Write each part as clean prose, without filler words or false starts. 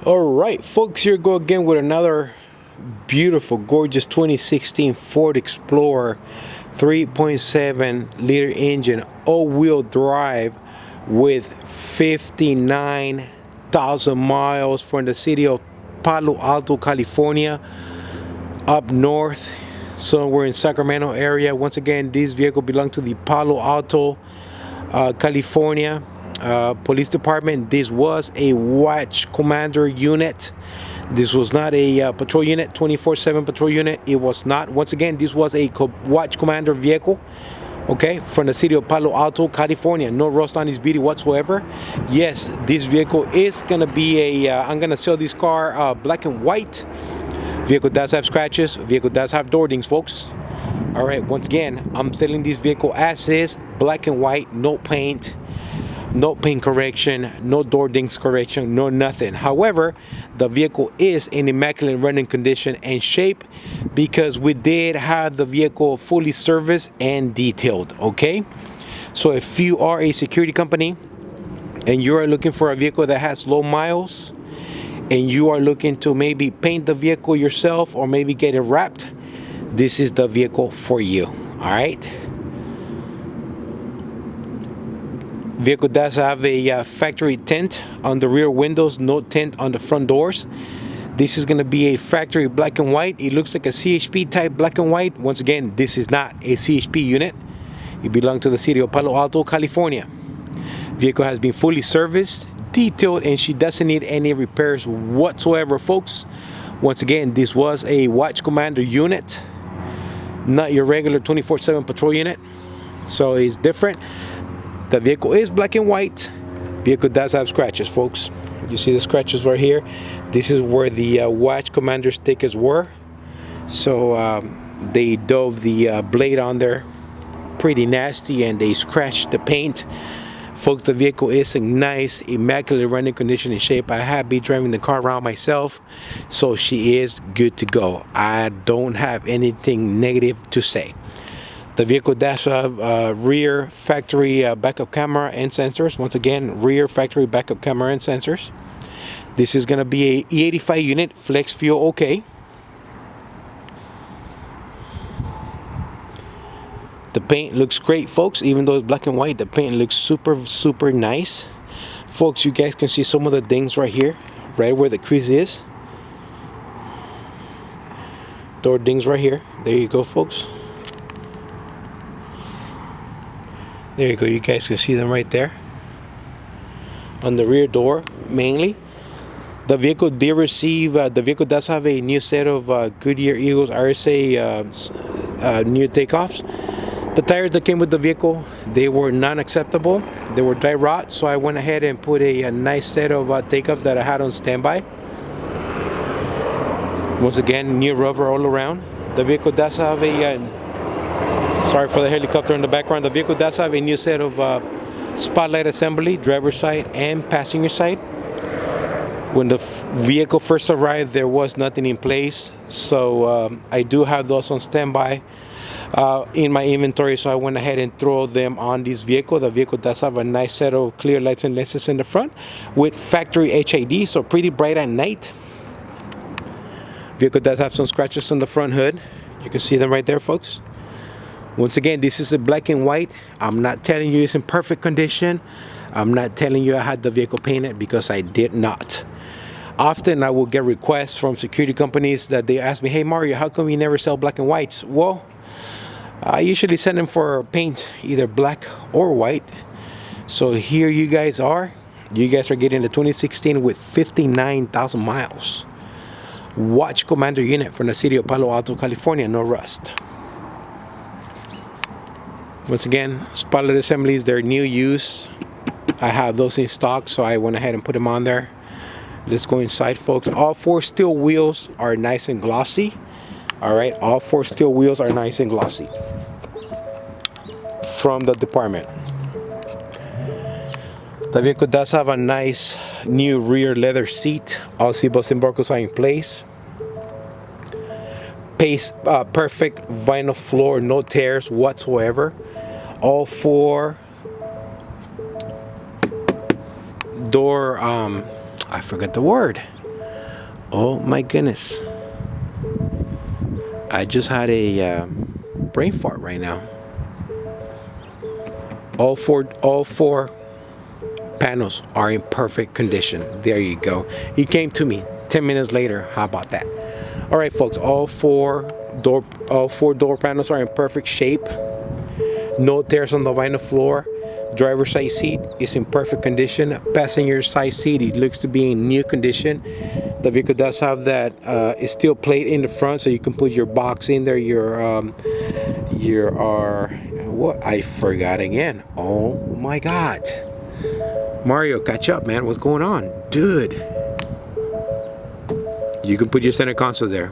All right, folks, here we go again with another beautiful, gorgeous 2016 Ford Explorer 3.7 liter engine, all-wheel drive with 59,000 miles from the city of Palo Alto, California, up north. So we're in Sacramento area. Once again, this vehicle belongs to the Palo Alto, California Police Department. This was a watch commander unit. This was not a patrol unit, 24/7 patrol unit. It was not. Once again, this was a watch commander vehicle, okay, from the city of Palo Alto, California. No rust on this beauty whatsoever. Yes, this vehicle is gonna be a I'm gonna sell this car black and white. Vehicle does have scratches. Vehicle does have door dings, folks. All right, once again, I'm selling this vehicle as is, black and white, no paint, no paint correction, no door dings correction, no nothing. However, the vehicle is in immaculate running condition and shape because we did have the vehicle fully serviced and detailed, okay? So if you are a security company and you are looking for a vehicle that has low miles and you are looking to maybe paint the vehicle yourself or maybe get it wrapped, this is the vehicle for you. All right, vehicle does have a factory tint on the rear windows, no tint on the front doors. This is going to be a factory black and white. It looks like a CHP type black and white. Once again, this is not a CHP unit. It belongs to the city of Palo Alto, California. Vehicle has been fully serviced, detailed, and she doesn't need any repairs whatsoever, folks. Once again, this was a watch commander unit, not your regular 24/7 patrol unit, so it's different. The vehicle is black and white. Vehicle does have scratches, folks. You see the scratches right here. This is where the watch commander stickers were, so they dove the blade on there pretty nasty and they scratched the paint. Folks, the vehicle is in nice, immaculate running condition and shape. I have been driving the car around myself, so she is good to go. I don't have anything negative to say. The vehicle does have rear factory backup camera and sensors. Once again, rear factory backup camera and sensors. This is going to be a E85 unit, flex fuel okay. The paint looks great, folks. Even though it's black and white, the paint looks super nice. Folks, you guys can see some of the dings right here, right where the crease is. Door dings right here. There you go, folks. There you go. You guys can see them right there. On the rear door, mainly. The vehicle did receive, the vehicle does have a new set of Goodyear Eagles RSA new takeoffs. The tires that came with the vehicle, they were non-acceptable. They were dry rot, so I went ahead and put a nice set of takeoffs that I had on standby. Once again, new rubber all around. The vehicle does have a, sorry for the helicopter in the background, the vehicle does have a new set of spotlight assembly, driver's side and passenger side. When the vehicle first arrived, there was nothing in place, so I do have those on standby in my inventory, so I went ahead and throw them on this vehicle. The vehicle does have a nice set of clear lights and lenses in the front with factory HID, so pretty bright at night. Vehicle does have some scratches on the front hood. You can see them right there, folks. Once again, this is a black and white. I'm not telling you it's in perfect condition. I'm not telling you I had the vehicle painted, because I did not. Often I will get requests from security companies that they ask me, hey Mario, how come you never sell black and whites? Well, I usually send them for paint, either black or white. So here you guys are. You guys are getting the 2016 with 59,000 miles. Watch commander unit from the city of Palo Alto, California, no rust. Once again, spotlight assemblies, they're new use. I have those in stock, so I went ahead and put them on there. Let's go inside, folks. All four steel wheels are nice and glossy. All right, all four steel wheels are nice and glossy from the department. The vehicle does have a nice new rear leather seat. All seatbelts and buckles are in place. Perfect vinyl floor, no tears whatsoever. All four door, I forgot the word. Oh my goodness. I just had a brain fart right now. All four panels are in perfect condition. There you go. He came to me 10 minutes later. How about that? All right, folks. All four door panels are in perfect shape. No tears on the vinyl floor. Driver's side seat is in perfect condition. Passenger side seat, it looks to be in new condition. The vehicle does have that steel plate in the front, so you can put your box in there. What I forgot again. Oh my God, Mario, catch up, man. What's going on, dude? You can put your center console there.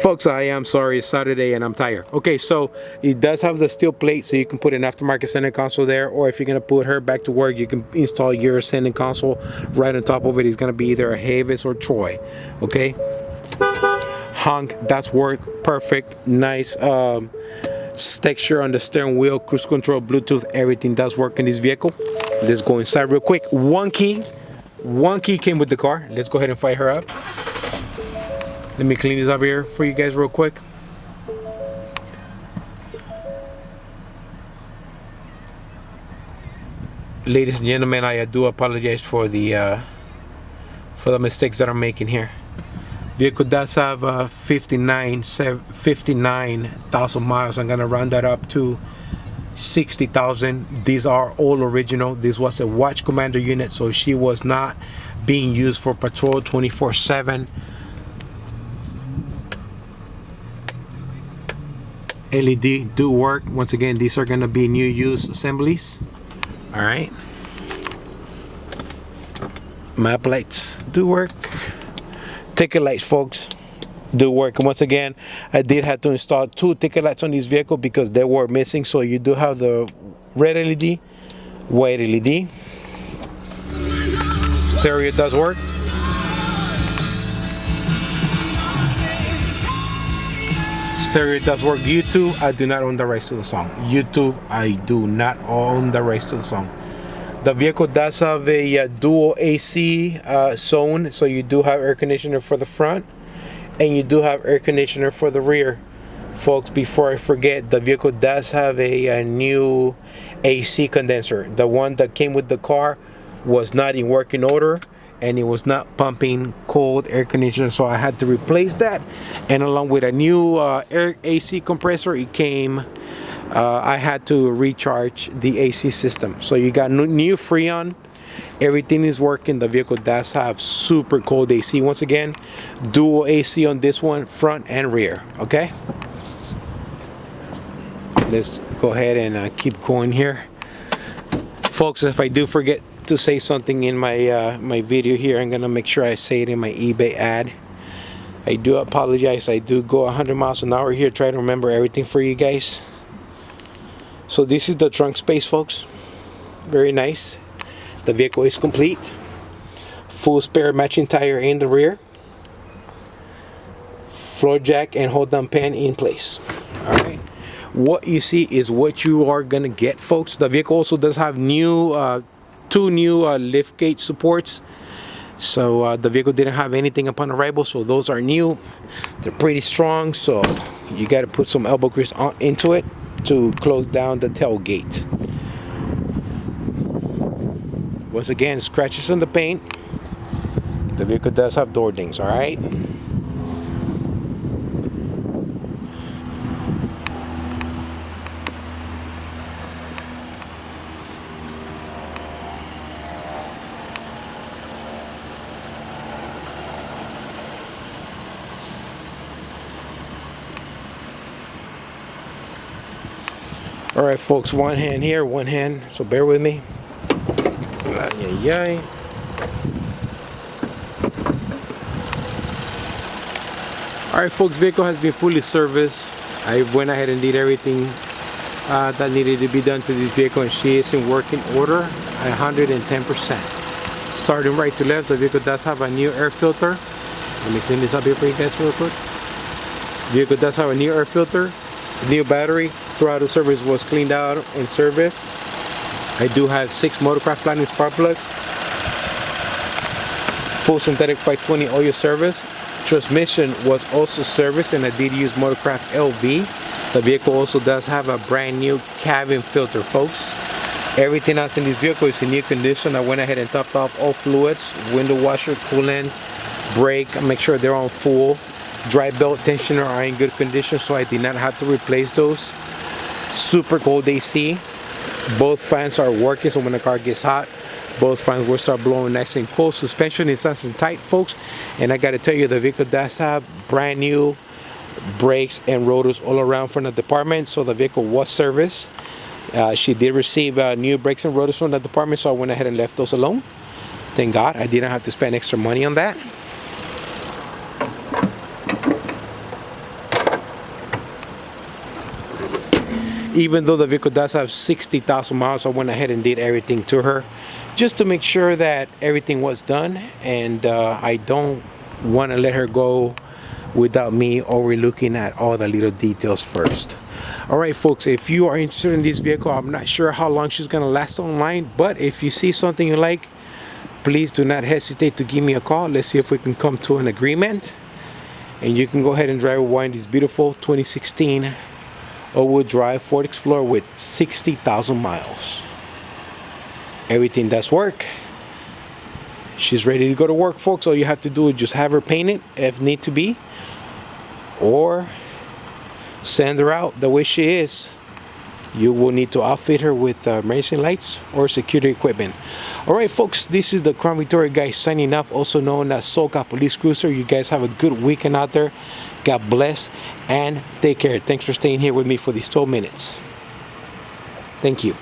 Folks, I am sorry, it's Saturday and I'm tired. Okay, so it does have the steel plate, so you can put an aftermarket center console there, or if you're gonna put her back to work, you can install your center console right on top of it. It's gonna be either a Havis or Troy. Okay, honk, that's work perfect. Nice texture on the steering wheel, cruise control, Bluetooth, everything does work in this vehicle. Let's go inside real quick. One key came with the car. Let's go ahead and fire her up. Let me clean this up here for you guys real quick. Ladies and gentlemen, I do apologize for the mistakes that I'm making here. Vehicle does have 59,000 miles. I'm gonna round that up to 60,000. These are all original. This was a watch commander unit, so she was not being used for patrol 24/7. LED do work. Once again, these are going to be new use assemblies. All right, map lights do work. Ticket lights, folks, do work. And once again, I did have to install 2 ticket lights on this vehicle because they were missing. So you do have the red LED, white LED. Stereo does work. Stereo does work. YouTube, I do not own the rights to the song. YouTube, I do not own the rights to the song. The vehicle does have a dual AC zone, so you do have air conditioner for the front, and you do have air conditioner for the rear. Folks, before I forget, the vehicle does have a new AC condenser. The one that came with the car was not in working order, and it was not pumping cold air conditioner, so I had to replace that. And along with a new air AC compressor, it came I had to recharge the AC system. So you got new Freon. Everything is working. The vehicle does have super cold AC. Once again, dual AC on this one, front and rear. Okay, let's go ahead and keep going here, folks. If I do forget to say something in my my video here, I'm gonna make sure I say it in my eBay ad. I do apologize. I do go 100 miles an hour here, try to remember everything for you guys. So this is the trunk space, folks. Very nice. The vehicle is complete. Full spare matching tire in the rear. Floor jack and hold down pan in place. All right, what you see is what you are gonna get, folks. The vehicle also does have new 2 new lift gate supports. So the vehicle didn't have anything upon arrival, so those are new. They're pretty strong, so you got to put some elbow grease into it to close down the tailgate. Once again, scratches on the paint. The vehicle does have door dings. All right. All right, folks, one hand here, one hand, so bear with me. Ay. All right, folks, vehicle has been fully serviced. I went ahead and did everything that needed to be done to this vehicle, and she is in working order 110%. Starting right to left, the vehicle does have a new air filter. Let me clean this up here for you guys real quick. Vehicle does have a new air filter, new battery. Throughout the service was cleaned out and serviced. I do have 6 Motorcraft Platinum spark plugs. full synthetic 520 oil service. Transmission was also serviced, and I did use Motorcraft LV. The vehicle also does have a brand new cabin filter, folks. Everything else in this vehicle is in new condition. I went ahead and topped off all fluids, window washer, coolant, brake. I make sure they're on full. Dry belt tensioner are in good condition, so I did not have to replace those. Super cold AC. Both fans are working, so when the car gets hot, both fans will start blowing nice and cold. Suspension is nice and tight, folks. And I got to tell you, the vehicle does have brand new brakes and rotors all around from the department, so the vehicle was serviced. She did receive new brakes and rotors from the department, so I went ahead and left those alone. Thank God I didn't have to spend extra money on that. Even though the vehicle does have 60,000 miles, I went ahead and did everything to her just to make sure that everything was done, and I don't want to let her go without me overlooking at all the little details first. All right, folks, if you are interested in this vehicle, I'm not sure how long she's gonna last online, but if you see something you like, please do not hesitate to give me a call. Let's see if we can come to an agreement, and you can go ahead and drive away in this beautiful 2016 all-wheel drive Ford Explorer with 60,000 miles. Everything does work. She's ready to go to work, folks. All you have to do is just have her painted if need to be, or send her out the way she is. You will need to outfit her with emergency lights or security equipment. All right, folks, this is the Crown Victoria guy signing off, also known as SoCal Police Cruiser. You guys have a good weekend out there. God bless and take care. Thanks for staying here with me for these 12 minutes. Thank you.